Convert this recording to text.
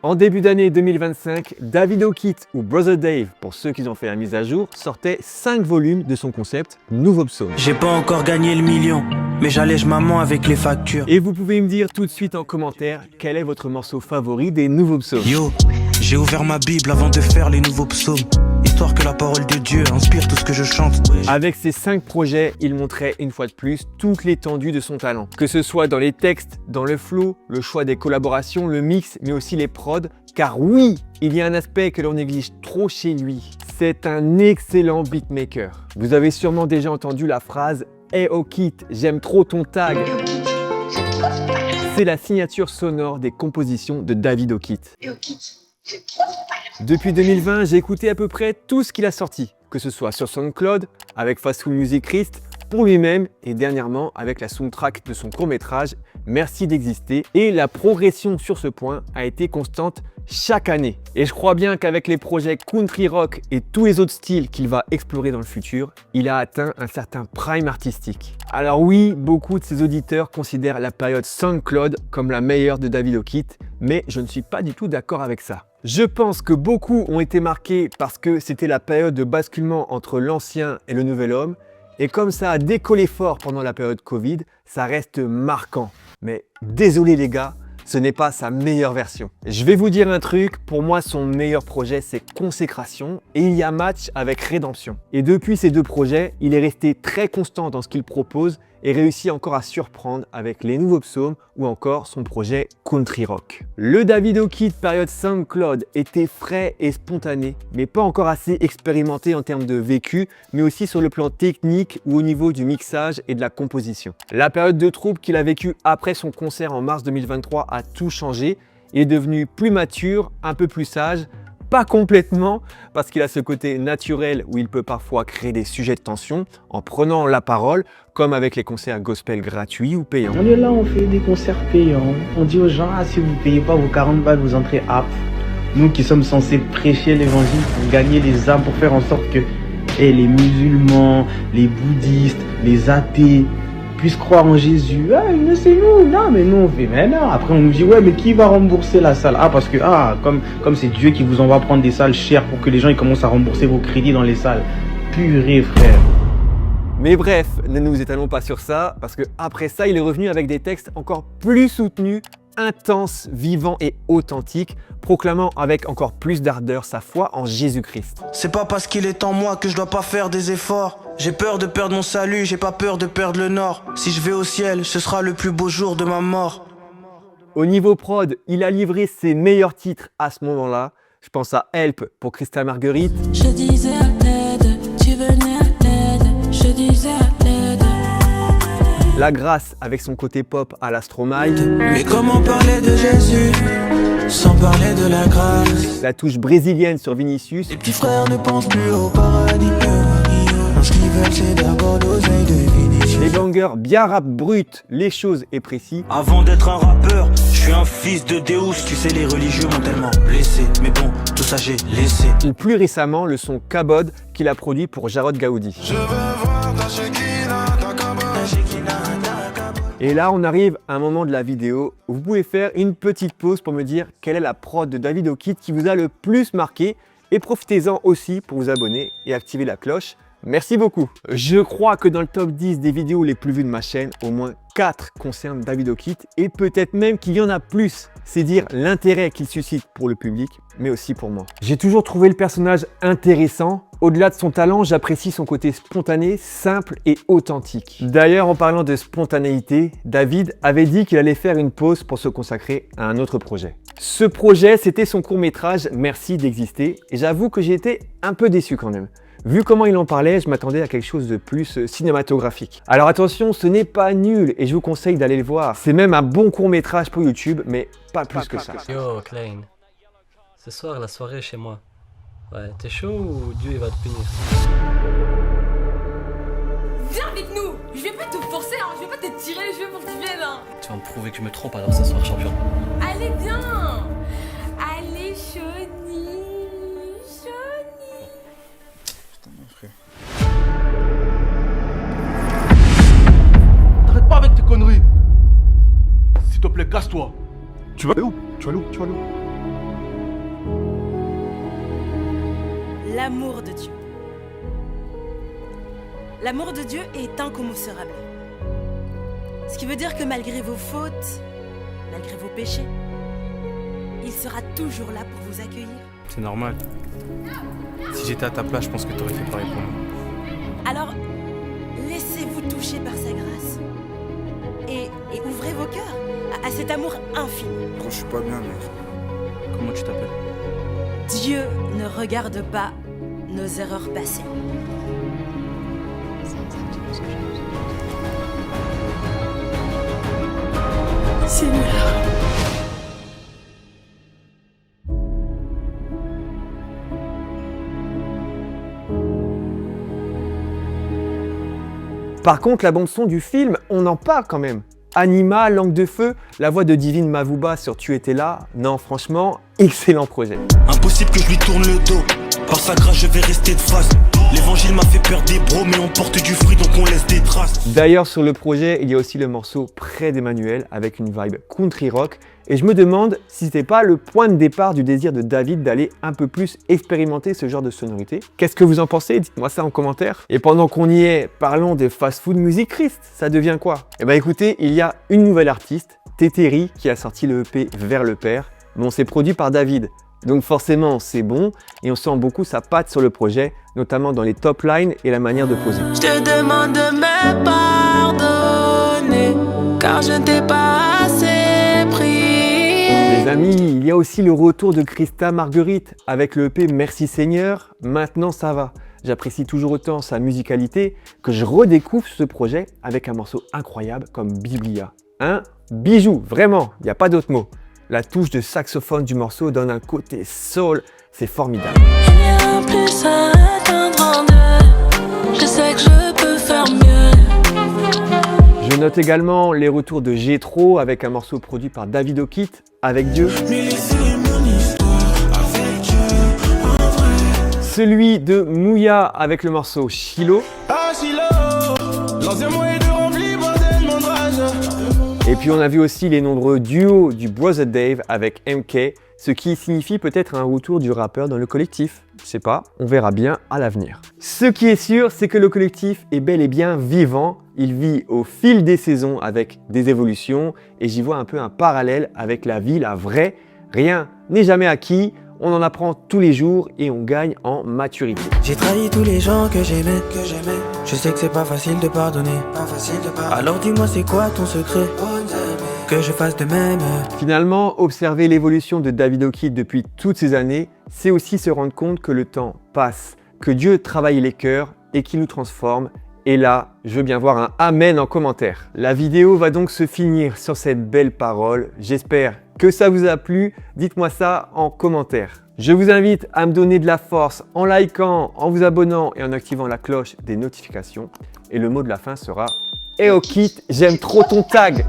En début d'année 2025, Davido Kit ou Brother Dave, pour ceux qui ont fait la mise à jour, sortait 5 volumes de son concept Nouveau Psaume. J'ai pas encore gagné le million, mais j'allège maman avec les factures. Et vous pouvez me dire tout de suite en commentaire quel est votre morceau favori des Nouveaux Psaumes. Yo, j'ai ouvert ma Bible avant de faire les nouveaux psaumes, histoire que la parole de Dieu inspire tout ce que je chante. Avec ces 5 projets, il montrait une fois de plus toute l'étendue de son talent. Que ce soit dans les textes, dans le flow, le choix des collaborations, le mix, mais aussi les prods. Car oui, il y a un aspect que l'on néglige trop chez lui. C'est un excellent beatmaker. Vous avez sûrement déjà entendu la phrase « Hey oh Kit, j'aime trop ton tag ». C'est la signature sonore des compositions de Davido Kit. Depuis 2020, j'ai écouté à peu près tout ce qu'il a sorti, que ce soit sur SoundCloud, avec Fastful Music Christ, pour lui-même et dernièrement avec la soundtrack de son court-métrage Merci d'exister. Et la progression sur ce point a été constante chaque année. Et je crois bien qu'avec les projets country rock et tous les autres styles qu'il va explorer dans le futur, il a atteint un certain prime artistique. Alors oui, beaucoup de ses auditeurs considèrent la période SoundCloud comme la meilleure de Davido Kit, mais je ne suis pas du tout d'accord avec ça. Je pense que beaucoup ont été marqués parce que c'était la période de basculement entre l'ancien et le nouvel homme, et comme ça a décollé fort pendant la période Covid, ça reste marquant. Mais désolé les gars, ce n'est pas sa meilleure version. Je vais vous dire un truc, pour moi son meilleur projet c'est Consécration et il y a match avec Rédemption. Et depuis ces deux projets, il est resté très constant dans ce qu'il propose et réussit encore à surprendre avec les nouveaux psaumes ou encore son projet Country Rock. Le Davido Kit période SoundCloud était frais et spontané, mais pas encore assez expérimenté en termes de vécu, mais aussi sur le plan technique ou au niveau du mixage et de la composition. La période de trouble qu'il a vécue après son concert en mars 2023 a tout changé. Il est devenu plus mature, un peu plus sage, pas complètement, parce qu'il a ce côté naturel où il peut parfois créer des sujets de tension en prenant la parole, comme avec les concerts gospel gratuits ou payants. On est là, on fait des concerts payants. On dit aux gens, ah, si vous ne payez pas vos 40 balles, vous entrez app. Nous qui sommes censés prêcher l'évangile pour gagner les âmes, pour faire en sorte que les musulmans, les bouddhistes, les athées puissent croire en Jésus. Ah, mais c'est nous. Non, mais nous on fait. Mais non. Après on nous dit, ouais, mais qui va rembourser la salle? Ah, parce que, comme c'est Dieu qui vous envoie prendre des salles chères pour que les gens ils commencent à rembourser vos crédits dans les salles. Purée, frère. Mais bref, ne nous étalons pas sur ça, parce que après ça, il est revenu avec des textes encore plus soutenus, intenses, vivants et authentiques, proclamant avec encore plus d'ardeur sa foi en Jésus-Christ. C'est pas parce qu'il est en moi que je dois pas faire des efforts. J'ai peur de perdre mon salut, j'ai pas peur de perdre le nord. Si je vais au ciel, ce sera le plus beau jour de ma mort. Au niveau prod, il a livré ses meilleurs titres à ce moment-là. Je pense à Help pour Christa Marguerite. Je disais à l'aide, tu venais à l'aide. Je disais à l'aide. La Grâce avec son côté pop à la Stromae. Mais comment parler de Jésus sans parler de la grâce? La touche brésilienne sur Vinicius. Les petits frères ne pensent plus au paradis. Ce qu'ils veulent c'est d'abord l'oseille de Vinicius. Les bangers bien rap brut, les choses et précis. Avant d'être un rappeur, je suis un fils de Deus. Tu sais les religieux m'ont tellement blessé. Mais bon, tout ça j'ai laissé. Ou plus récemment le son Kabod qu'il a produit pour Jarod Gaoudi. Je veux voir ta Shekinah, ta Kabod. Et là, on arrive à un moment de la vidéo où vous pouvez faire une petite pause pour me dire quelle est la prod de Davido Kit qui vous a le plus marqué. Et profitez-en aussi pour vous abonner et activer la cloche. Merci beaucoup. Je crois que dans le top 10 des vidéos les plus vues de ma chaîne, au moins 4 concernent Davido Kit et peut-être même qu'il y en a plus. C'est dire l'intérêt qu'il suscite pour le public, mais aussi pour moi. J'ai toujours trouvé le personnage intéressant. Au-delà de son talent, j'apprécie son côté spontané, simple et authentique. D'ailleurs, en parlant de spontanéité, David avait dit qu'il allait faire une pause pour se consacrer à un autre projet. Ce projet, c'était son court-métrage Merci d'exister et j'avoue que j'ai été un peu déçu quand même. Vu comment il en parlait, je m'attendais à quelque chose de plus cinématographique. Alors attention, ce n'est pas nul et je vous conseille d'aller le voir. C'est même un bon court-métrage pour YouTube, mais pas plus que ça. Yo, Klein. Ce soir, la soirée est chez moi. Ouais, t'es chaud ou Dieu il va te punir? Viens avec nous. Je vais pas te forcer, hein. Je vais pas te tirer les cheveux pour que tu viennes, hein. Tu vas me prouver que je me trompe alors ce soir, champion. Allez, viens. Allez, Choni. Choni. Putain, mon frère. T'arrêtes pas avec tes conneries. S'il te plaît, casse-toi. Tu vas aller où? Tu vas aller où? Tu vas aller où? l'amour de Dieu. L'amour de Dieu est incommensurable. Ce qui veut dire que malgré vos fautes, malgré vos péchés, il sera toujours là pour vous accueillir. C'est normal. Si j'étais à ta place, je pense que t'aurais fait pareil pour moi. Alors, laissez-vous toucher par sa grâce. Et ouvrez vos cœurs à cet amour infini. Je suis pas bien, mec. Comment tu t'appelles? Dieu ne regarde pas nos erreurs passées. Seigneur. Par contre, la bande-son du film, on en parle quand même. Anima, Langue de Feu, la voix de Divine Mavuba sur Tu étais là. Non, franchement, excellent projet. Impossible que je lui tourne le dos. Par sa grâce, je vais rester de face. L'évangile m'a fait perdre des bros, mais on porte du fruit, donc on laisse des traces. D'ailleurs, sur le projet, il y a aussi le morceau Près d'Emmanuel avec une vibe country rock. Et je me demande si c'était pas le point de départ du désir de David d'aller un peu plus expérimenter ce genre de sonorité. Qu'est-ce que vous en pensez? Dites-moi ça en commentaire. Et pendant qu'on y est, parlons des fast-food music Christ. Ça devient quoi? Eh ben écoutez, il y a une nouvelle artiste, Tétéri, qui a sorti le EP Vers le Père. Bon, c'est produit par David. Donc forcément, c'est bon et on sent beaucoup sa patte sur le projet, notamment dans les top lines et la manière de poser. Je te demande de me pardonner, car je ne t'ai pas assez prié. Les amis, il y a aussi le retour de Christa Marguerite avec le EP Merci Seigneur, maintenant ça va. J'apprécie toujours autant sa musicalité que je redécouvre ce projet avec un morceau incroyable comme Biblia. Un bijou, vraiment, il n'y a pas d'autre mot. La touche de saxophone du morceau donne un côté soul, c'est formidable. Il y a plus à attendre en deux, je sais que je peux faire mieux. Je note également les retours de Gétro avec un morceau produit par David O'Keefe, Avec Dieu. Celui de Mouya avec le morceau Shiloh. Et puis on a vu aussi les nombreux duos du Brother Dave avec MK, ce qui signifie peut-être un retour du rappeur dans le collectif. Je sais pas, on verra bien à l'avenir. Ce qui est sûr, c'est que le collectif est bel et bien vivant. Il vit au fil des saisons avec des évolutions et j'y vois un peu un parallèle avec la vie, la vraie. Rien n'est jamais acquis, on en apprend tous les jours et on gagne en maturité. J'ai trahi tous les gens que j'aimais. Je sais que c'est pas facile de pardonner. Alors dis-moi c'est quoi ton secret? Que je fasse de même. Finalement, observer l'évolution de David O'Keefe depuis toutes ces années, c'est aussi se rendre compte que le temps passe, que Dieu travaille les cœurs et qu'il nous transforme. Et là, je veux bien voir un Amen en commentaire. La vidéo va donc se finir sur cette belle parole. J'espère que ça vous a plu. Dites-moi ça en commentaire. Je vous invite à me donner de la force en likant, en vous abonnant et en activant la cloche des notifications. Et le mot de la fin sera « Eh oh Kit, j'aime trop ton tag !»